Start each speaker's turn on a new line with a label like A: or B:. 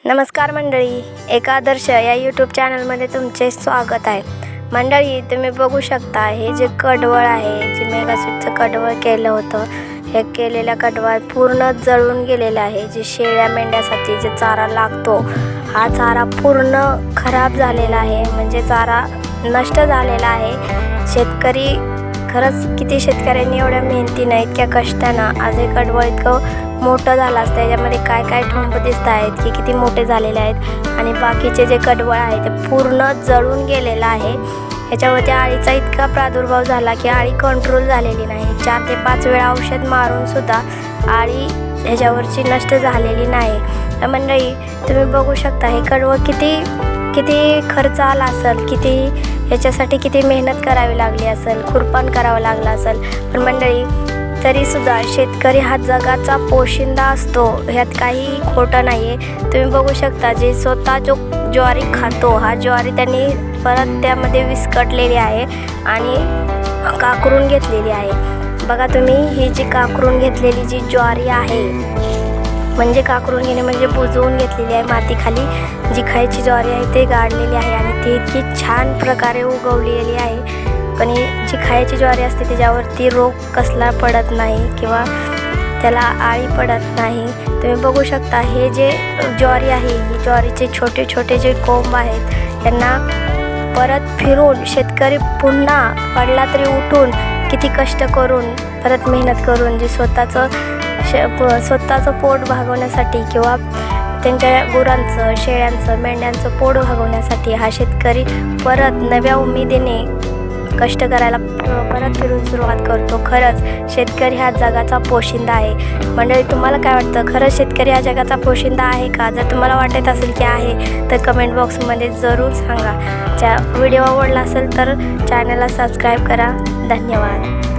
A: नमस्कार मंडळी, एक आदर्श या यूट्यूब चॅनलमध्ये तुमचे स्वागत आहे. मंडळी, तुम्ही बघू शकता हे जे कडवळ आहे, जे मेगासेटचं कडवळ केलं होतं, हे केलेल्या कडवळ पूर्ण जळून गेलेलं आहे. जे शेळ्या मेंढ्यासाठी जे चारा लागतो, हा चारा पूर्ण खराब झालेला आहे, म्हणजे चारा नष्ट झालेला आहे. शेतकरी खरंच किती शेतकऱ्यांनी एवढ्या मेहनतीनं इतक्या कष्टानं आज हे कडवळ इतकं मोठं झालं असतं. त्याच्यामध्ये काय काय ठोंब दिसत आहेत की किती मोठे झालेले आहेत, आणि बाकीचे जे कडवळ आहे ते पूर्ण जळून गेलेलं आहे. ह्याच्यावरती अळीचा इतका प्रादुर्भाव झाला की अळी कंट्रोल झालेली नाही. 4 ते 5 वेळा औषध मारून सुद्धा अळी ह्याच्यावरची नष्ट झालेली नाही. तर मंडळी, तुम्ही बघू शकता हे कडवळ किती खर्च आला असेल, ह्याच्यासाठी किती मेहनत करावी लागली असेल, खुरपण करावं लागलं असेल. पण मंडळी, तरीसुद्धा शेतकरी हा जगाचा पोशिंदा असतो, ह्यात काही खोटं नाही आहे. तुम्ही बघू शकता जे स्वतः जो ज्वारी खातो, हा ज्वारी त्यांनी परत त्यामध्ये विस्कटलेली आहे आणि काकरून घेतलेली आहे. बघा तुम्ही, ही जी काकरून घेतलेली जी ज्वारी आहे, म्हणजे काकरून घेणे म्हणजे बुजवून घेतलेली आहे. मातीखाली जी खायची ज्वारी आहे ते गाडलेली आहे आणि ती इतकी छान प्रकारे उगवलेली आहे. पण ही जी खायची ज्वारी असते त्याच्यावरती रोग कसला पडत नाही किंवा त्याला आळी पडत नाही. तुम्ही बघू शकता हे जे ज्वारी आहे, ही ज्वारीचे छोटे छोटे जे कोंब आहेत, त्यांना परत फिरून शेतकरी पुन्हा पडला तरी उठून किती कष्ट करून परत मेहनत करून जे स्वतःचं पोट भागवण्यासाठी किंवा त्यांच्या गुरांचं, शेळ्यांचं, मेंढ्यांचं पोट भागवण्यासाठी हा शेतकरी परत नव्या उमेदीने कष्ट करायला परत फिरून सुरुवात करतो. खरंच शेतकरी हा जगाचा पोशिंदा आहे. मंडळी, तुम्हाला काय वाटतं, खरंच शेतकरी हा जगाचा पोशिंदा आहे का? जर तुम्हाला वाटत असेल की आहे तर कमेंट बॉक्समध्ये जरूर सांगा. व्हिडिओ आवडला असेल तर चॅनलला सबस्क्राईब करा. धन्यवाद.